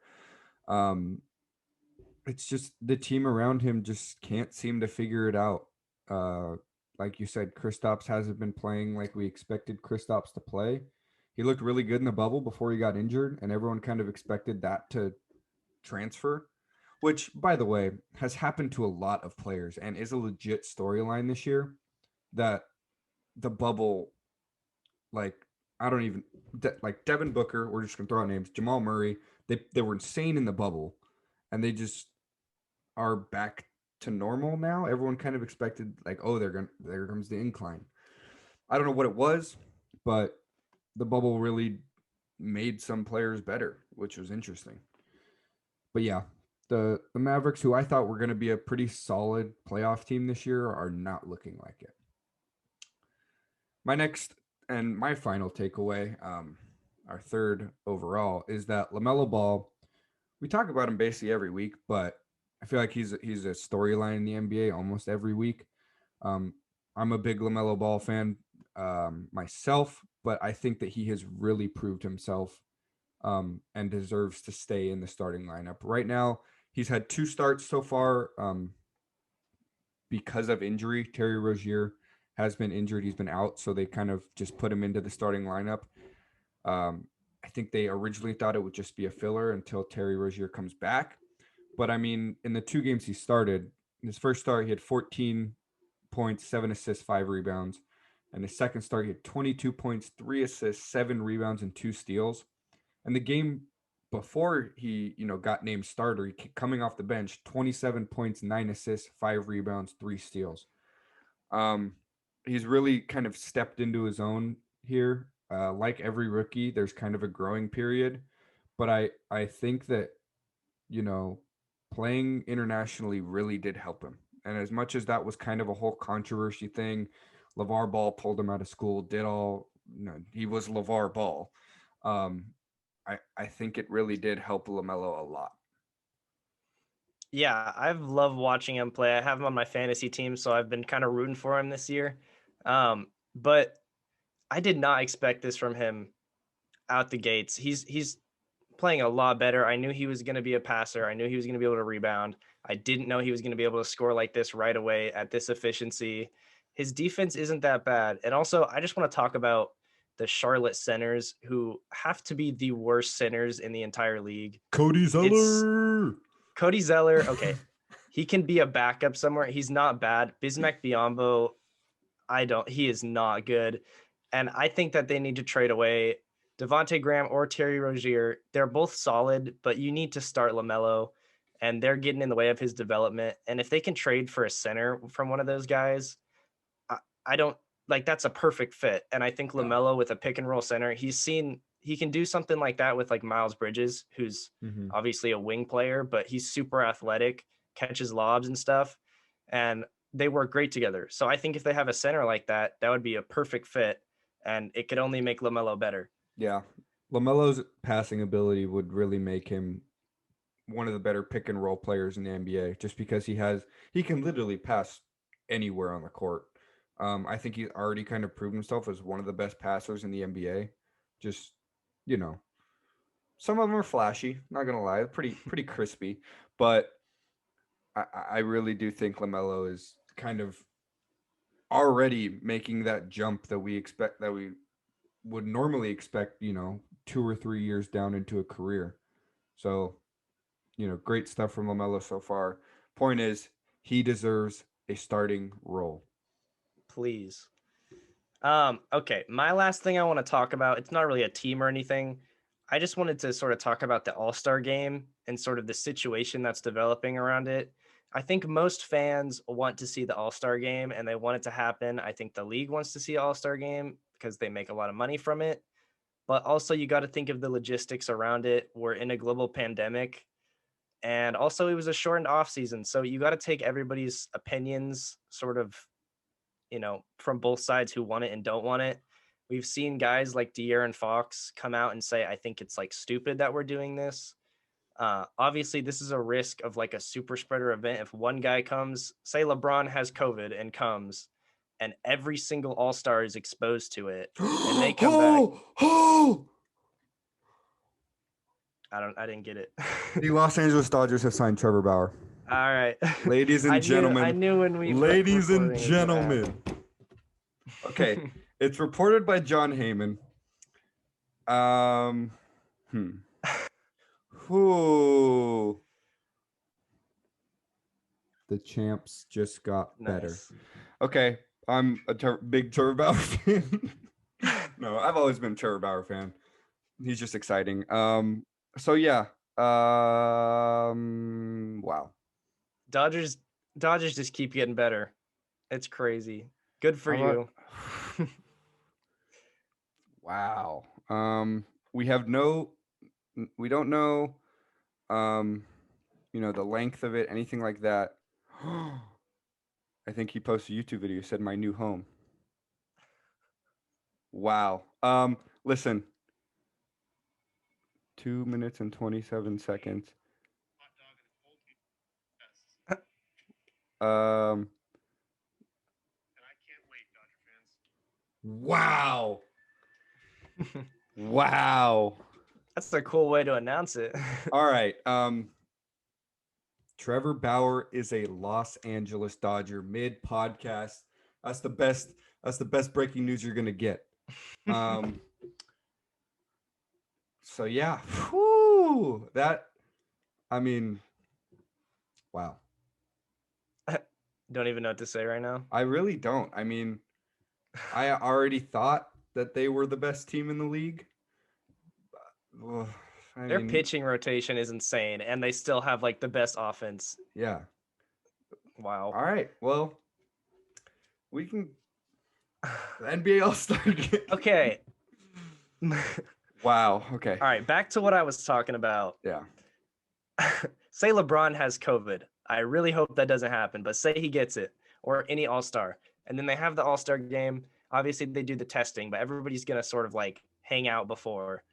It's just the team around him just can't seem to figure it out. Like you said, Kristaps hasn't been playing like we expected Kristaps to play. He looked really good in the bubble before he got injured, and everyone kind of expected that to transfer, which, by the way, has happened to a lot of players and is a legit storyline this year. That the bubble, like, I don't even like Devin Booker. We're just gonna throw out names. Jamal Murray. They were insane in the bubble, and they just are back to normal now. Everyone kind of expected like, oh, there comes the incline. I don't know what it was, but the bubble really made some players better, which was interesting. But yeah, the Mavericks, who I thought were going to be a pretty solid playoff team this year, are not looking like it. My next and my final takeaway, our third overall, is that LaMelo Ball. We talk about him basically every week, but I feel like he's a storyline in the NBA almost every week. I'm a big LaMelo Ball fan myself, but I think that he has really proved himself and deserves to stay in the starting lineup. Right now, he's had 2 starts so far because of injury. Terry Rozier has been injured. He's been out, so they kind of just put him into the starting lineup. I think they originally thought it would just be a filler until Terry Rozier comes back. But I mean, in the 2 games he started, in his first start, he had 14 points, 7 assists, 5 rebounds. And his second start, he had 22 points, 3 assists, 7 rebounds, and 2 steals. And the game before he, got named starter, coming off the bench, 27 points, 9 assists, 5 rebounds, 3 steals. He's really kind of stepped into his own here. Like every rookie, there's kind of a growing period. But I think that, playing internationally really did help him. And as much as that was kind of a whole controversy thing, LeVar Ball pulled him out of school, he was LeVar Ball. I think it really did help LaMelo a lot. Yeah, I've loved watching him play. I have him on my fantasy team, so I've been kind of rooting for him this year. But I did not expect this from him out the gates. He's playing a lot better. I knew he was going to be a passer. I knew he was going to be able to rebound. I didn't know he was going to be able to score like this right away at this efficiency. His defense isn't that bad. And also, I just want to talk about the Charlotte centers, who have to be the worst centers in the entire league. Cody Zeller. Cody Zeller, okay. He can be a backup somewhere. He's not bad. Bismack Biyombo, I don't. He is not good, and I think that they need to trade away Devonte Graham or Terry Rozier. They're both solid, but you need to start LaMelo, and they're getting in the way of his development. And if they can trade for a center from one of those guys, I don't like that's a perfect fit. And I think Yeah. LaMelo with a pick and roll center, he can do something like that with like Miles Bridges, who's Hmm. obviously a wing player, but he's super athletic, catches lobs and stuff. And they work great together. So I think if they have a center like that, that would be a perfect fit. And it could only make LaMelo better. Yeah. LaMelo's passing ability would really make him one of the better pick and roll players in the NBA just because he can literally pass anywhere on the court. I think he's already kind of proved himself as one of the best passers in the NBA. Just, you know, some of them are flashy, not gonna lie, pretty crispy, but I really do think LaMelo is kind of already making that jump that we would normally expect, 2 or 3 years down into a career. So, great stuff from LaMelo so far. Point is, he deserves a starting role. Please. Okay. My last thing I want to talk about, it's not really a team or anything. I just wanted to sort of talk about the All-Star game and sort of the situation that's developing around it. I think most fans want to see the All-Star game and they want it to happen. I think the league wants to see All-Star game because they make a lot of money from it. But also you got to think of the logistics around it. We're in a global pandemic and also it was a shortened off season. So you got to take everybody's opinions sort of from both sides who want it and don't want it. We've seen guys like De'Aaron Fox come out and say, I think it's like stupid that we're doing this. Obviously, this is a risk of like a super spreader event. If one guy comes, say LeBron has COVID and comes, and every single All Star is exposed to it, and they come back. Oh! I didn't get it. The Los Angeles Dodgers have signed Trevor Bauer. All right, Ladies and I gentlemen, knew when we put ladies and recording it was gonna gentlemen. Okay, it's reported by John Heyman. Um, Who? The champs just got better. Nice. Okay, I'm a big Trevor Bauer fan. No, I've always been a Trevor Bauer fan. He's just exciting. So yeah. Wow. Dodgers Dodgers just keep getting better. It's crazy. Good for How about you. wow. We have no we don't know the length of it, anything like that. I think he posted a YouTube video, said my new home. Wow. Listen. 2 minutes and 27 seconds. Um Wow. Wow. That's a cool way to announce it. All right. Trevor Bauer is a Los Angeles Dodger mid podcast. That's the best. That's the best breaking news you're gonna get. Um. So yeah. Whew, that. I mean. Wow. Don't even know what to say right now. I really don't. I mean, I already thought that they were the best team in the league. Ugh, Their pitching rotation is insane, and they still have like the best offense. Yeah. Wow. All right. Well, we can the NBA All-Star game. Okay. Wow. Okay. All right, back to what I was talking about. Yeah. Say LeBron has COVID. I really hope that doesn't happen, but say he gets it or any All-Star. And then they have the All-Star game. Obviously, they do the testing, but everybody's going to sort of like hang out before.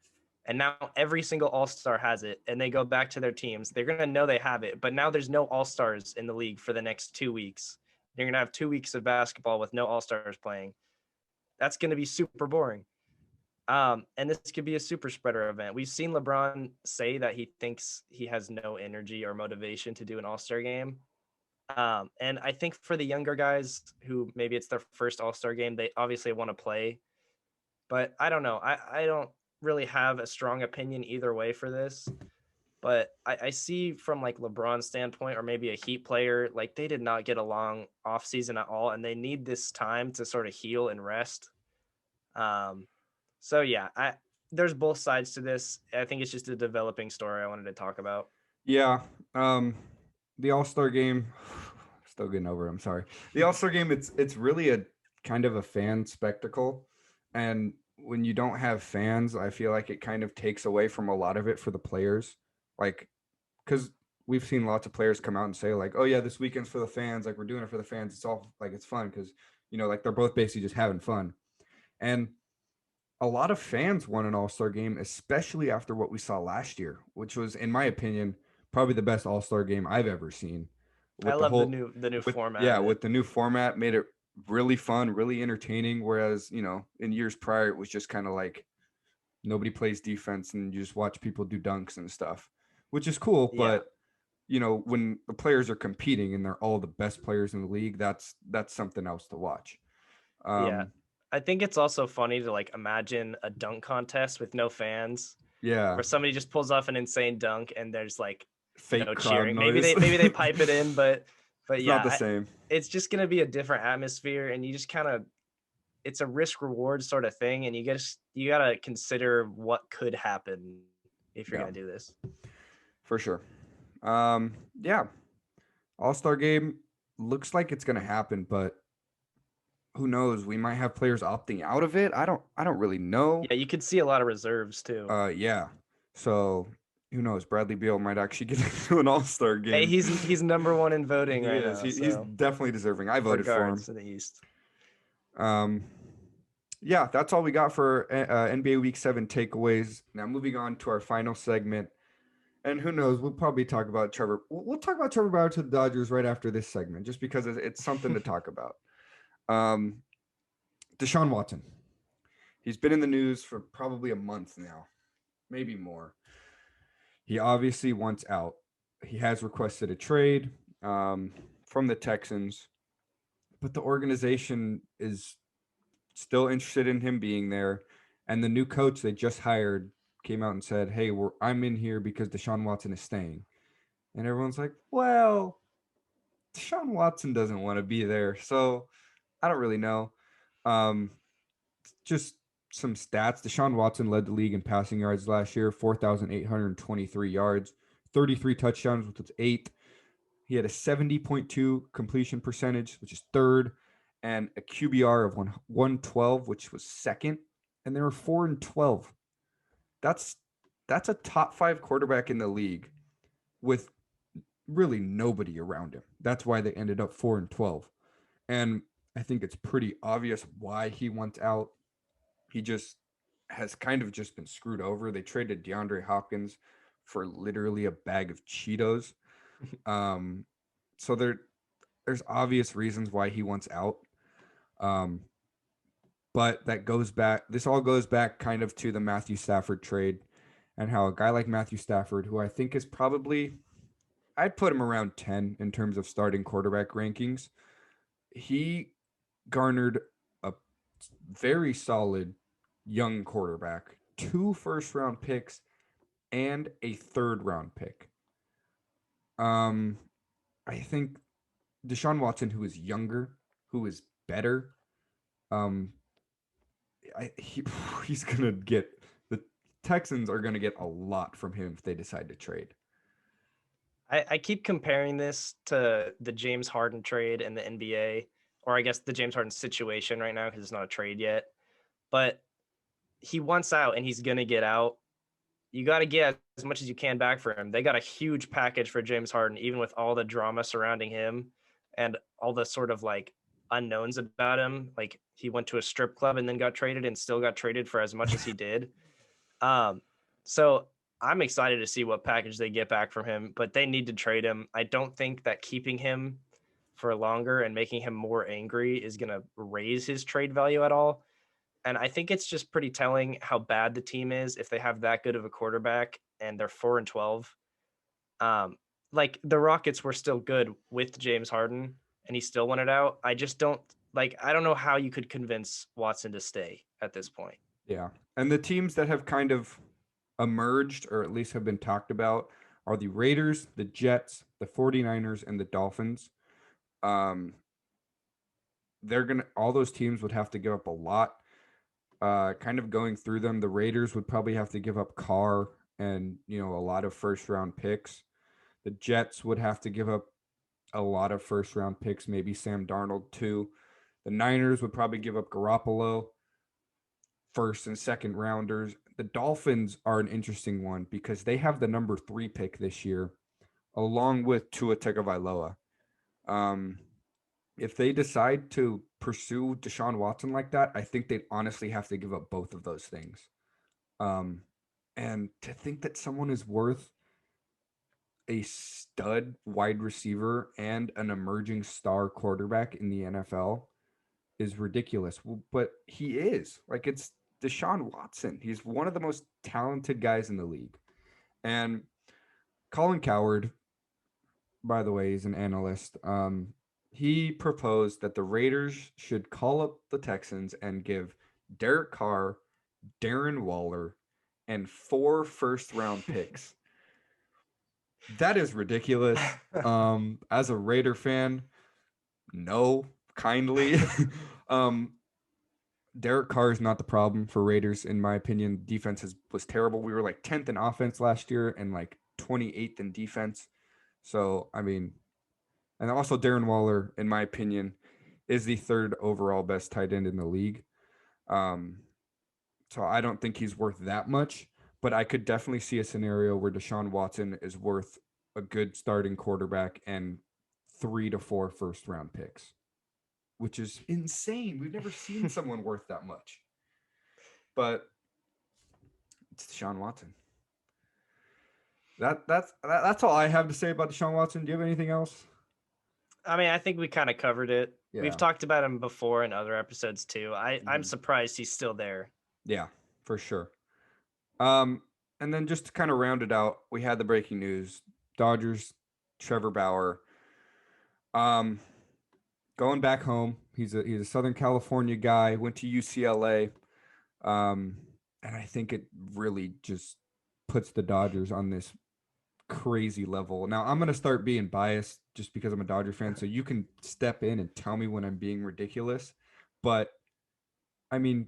And now every single All-Star has it, and they go back to their teams. They're going to know they have it, but now there's no All-Stars in the league for the next 2 weeks. You're going to have 2 weeks of basketball with no All-Stars playing. That's going to be super boring. And this could be a super spreader event. We've seen LeBron say that he thinks he has no energy or motivation to do an All-Star game. And I think for the younger guys who maybe it's their first All-Star game, they obviously want to play. But I don't know. I don't really have a strong opinion either way for this. But I see from like LeBron's standpoint, or maybe a Heat player, like they did not get a long off season at all, and they need this time to sort of heal and rest. Um, so yeah, there's both sides to this. I think it's just a developing story I wanted to talk about. Yeah. Um, the All-Star game, still getting over it, I'm sorry. The All-Star game, it's really a kind of a fan spectacle. And when you don't have fans, I feel like it kind of takes away from a lot of it for the players. Like, because we've seen lots of players come out and say, like, oh yeah, this weekend's for the fans, like we're doing it for the fans. It's all like it's fun because like they're both basically just having fun. And a lot of fans want an all-star game, especially after what we saw last year, which was, in my opinion, probably the best all-star game I've ever seen. I With the love the whole new with format yeah, of it. with the new format, made it really fun, really entertaining. Whereas, in years prior, it was just kind of like nobody plays defense and you just watch people do dunks and stuff, which is cool. Yeah, But when the players are competing and they're all the best players in the league, that's something else to watch. yeah. Um, I think it's also funny to like imagine a dunk contest with no fans, yeah, where somebody just pulls off an insane dunk and there's like fake no crowd cheering. Maybe noise. they pipe it in, but It's not yeah, the same. it's just gonna be a different atmosphere, and you just kind of it's a risk reward sort of thing, and you gotta consider what could happen if you're Yeah, gonna do this. for sure. Yeah, All Star game looks like it's gonna happen, but who knows? We might have players opting out of it. I don't really know. Yeah, you could see a lot of reserves too. Yeah. So who knows? Bradley Beal might actually get into an All Star Hey, game. he's number one in voting He right is. now, He's so definitely deserving. I for voted for him. guards in the East. Um, yeah, that's all we got for NBA Week 7 takeaways. Now moving on to our final segment. And who knows? We'll probably talk about Trevor. We'll talk about Trevor Bauer to the Dodgers right after this segment, just because it's something to talk about. Um, Deshaun Watson. He's been in the news for probably a month now, maybe more. He obviously wants out. He has requested a trade from the Texans, but the organization is still interested in him being there. And the new coach they just hired came out and said, "Hey, I'm in here because Deshaun Watson is staying." And everyone's like, "Well, Deshaun Watson doesn't want to be there." So I don't really know. Um, just some stats. Deshaun Watson led the league in passing yards last year, 4,823 yards, 33 touchdowns, which was eighth. He had a 70.2 completion percentage, which is third, and a QBR of 112, which was second. And they were 4-12. That's that's a top 5 quarterback in the league with really nobody around him. That's why they ended up 4-12. And I think it's pretty obvious why he wants out. He just has kind of just been screwed over. They traded DeAndre Hopkins for literally a bag of Cheetos. Um, so there's obvious reasons why he wants out. Um, but that goes back. This all goes back kind of to the Matthew Stafford trade, and how a guy like Matthew Stafford, who I think is probably, I'd put him around 10 in terms of starting quarterback rankings. He garnered a very solid young quarterback, 2 first-round picks, and a third-round pick. Um, I think Deshaun Watson, who is younger, who is better, um, he he's gonna get the Texans are gonna get a lot from him if they decide to trade. I keep comparing this to the James Harden trade in the NBA, or I guess the James Harden situation right now because it's not a trade yet. But he wants out and he's gonna get out. You got to get as much as you can back for him. They got a huge package for James Harden, even with all the drama surrounding him and all the sort of like unknowns about him. Like he went to a strip club and then got traded and still got traded for as much as he did. Um, so I'm excited to see what package they get back from him, but they need to trade him. I don't think that keeping him for longer and making him more angry is going to raise his trade value at all. And I think it's just pretty telling how bad the team is if they have that good of a quarterback and they're 4-12. Um, like the Rockets were still good with James Harden and he still won it out. I just don't like, I don't know how you could convince Watson to stay at this point. Yeah, and the teams that have kind of emerged, or at least have been talked about, are the Raiders, the Jets, the 49ers, and the Dolphins. Um, all those teams would have to give up a lot. Kind of going through them, the Raiders would probably have to give up Carr and a lot of first round picks. The Jets would have to give up a lot of first round picks, maybe Sam Darnold too. The Niners would probably give up Garoppolo, first and second rounders. The Dolphins are an interesting one because they have the number 3 pick this year, along with Tua Tagovailoa. Um, if they decide to pursue Deshaun Watson like that, I think they'd honestly have to give up both of those things. Um, and to think that someone is worth a stud wide receiver and an emerging star quarterback in the NFL is ridiculous. But he is. Like, it's Deshaun Watson. He's one of the most talented guys in the league. And Colin Cowherd, by the way, he's an analyst. He proposed that the Raiders should call up the Texans and give Derek Carr, Darren Waller, and 4 first-round picks. That is ridiculous. As a Raider fan, no, kindly. Derek Carr is not the problem for Raiders, in my opinion. Defense was terrible. We were like 10th in offense last year and like 28th in defense. So, I mean, and also Darren Waller, in my opinion, is the 3rd overall best tight end in the league. So I don't think he's worth that much, but I could definitely see a scenario where Deshaun Watson is worth a good starting quarterback and 3 to 4 first round picks, which is insane. We've never seen someone worth that much. But it's Deshaun Watson. That's all I have to say about Deshaun Watson. Do you have anything else? I mean, I think we kind of covered it. Yeah. We've talked about him before in other episodes too. I'm surprised he's still there. Yeah, for sure. And then just to kind of round it out, we had the breaking news. Dodgers, Trevor Bauer. Going back home. He's a Southern California guy, went to UCLA. And I think it really just puts the Dodgers on this crazy level. Now, I'm going to start being biased just because I'm a Dodger fan, so you can step in and tell me when I'm being ridiculous. But, I mean,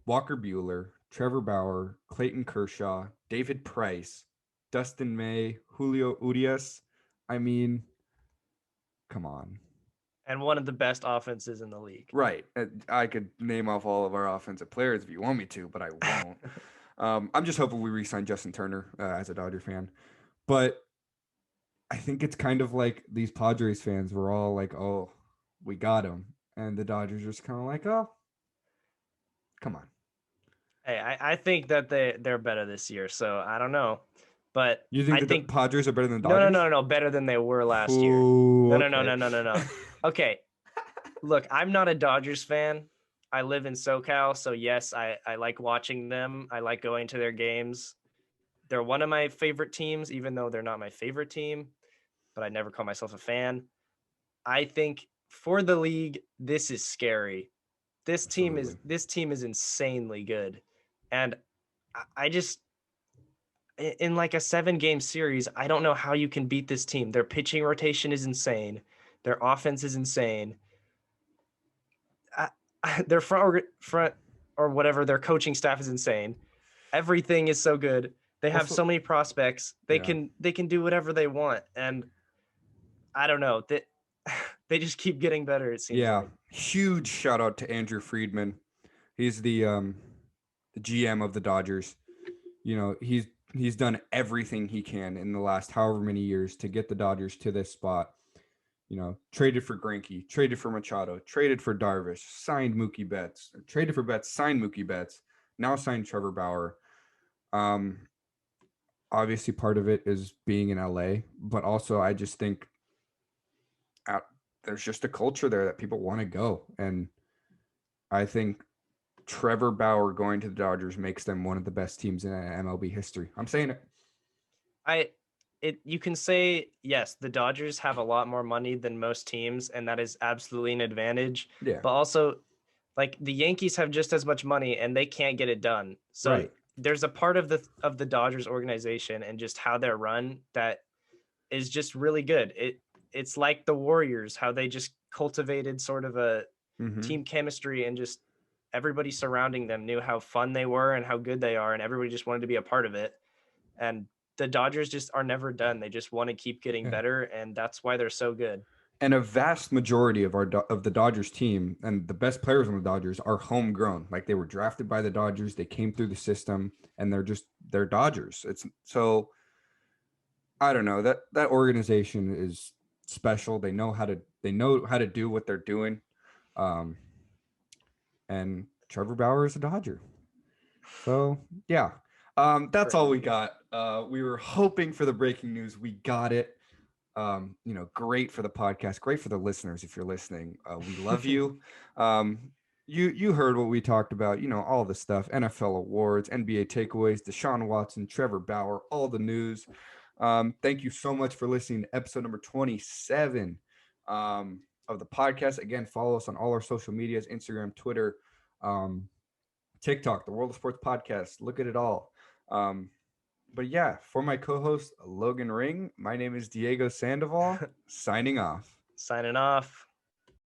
Walker Buehler, Trevor Bauer, Clayton Kershaw, David Price, Dustin May, Julio Urias. I mean, come on. And one of the best offenses in the league. Right. I could name off all of our offensive players if you want me to, but I won't. I'm just hoping we re-sign Justin Turner as a Dodger fan. But I think it's kind of like these Padres fans were all like, oh, we got him. And the Dodgers are just kind of like, oh, come on. Hey, I think that they're better this year, so I don't know. But You think the Padres are better than the Dodgers? No, better than they were last year. No. Okay. Look, I'm not a Dodgers fan. I live in SoCal, so yes, I like watching them. I like going to their games. They're one of my favorite teams, even though they're not my favorite team, but I never call myself a fan. I think for the league, this is scary. This team is insanely good. And I just, in like a 7-game series, I don't know how you can beat this team. Their pitching rotation is insane. Their offense is insane. Their front or whatever, their coaching staff is insane. Everything is so good. They have so many prospects. They can do whatever they want. And I don't know. They just keep getting better, it seems like. Huge shout out to Andrew Friedman. He's the GM of the Dodgers. You know, he's done everything he can in the last however many years to get the Dodgers to this spot. You know, traded for Greinke, traded for Machado, traded for Darvish, signed Mookie Betts, traded for Betts, signed Mookie Betts, now signed Trevor Bauer. Obviously part of it is being in LA, but also I just think there's just a culture there that people want to go. And I think Trevor Bauer going to the Dodgers makes them one of the best teams in MLB history. I'm saying it. You can say, yes, the Dodgers have a lot more money than most teams, and that is absolutely an advantage. Yeah. But also, like, the Yankees have just as much money, and they can't get it done. So there's a part of the Dodgers organization and just how they're run that is just really good. It's like the Warriors, how they just cultivated sort of a Mm-hmm. team chemistry, and just everybody surrounding them knew how fun they were and how good they are, and everybody just wanted to be a part of it. And the Dodgers just are never done. They just want to keep getting Yeah. better, and that's why they're so good. And a vast majority of of the Dodgers team and the best players on the Dodgers are homegrown. Like they were drafted by the Dodgers, they came through the system, and they're Dodgers. It's so I don't know that organization is special. They know how to do what they're doing. Um, and Trevor Bauer is a Dodger. So yeah, that's all we got. We were hoping for the breaking news. We got it. Great for the podcast, great for the listeners. If you're listening, we love you. Um, you heard what we talked about. All the stuff: NFL awards, NBA takeaways, Deshaun Watson, Trevor Bauer, all the news. Thank you so much for listening to episode number 27 of the podcast. Again, follow us on all our social medias: Instagram, Twitter, um, TikTok, the World of Sports Podcast. Look at it all. But yeah, for my co-host Logan Ring, my name is Diego Sandoval, signing off. Signing off.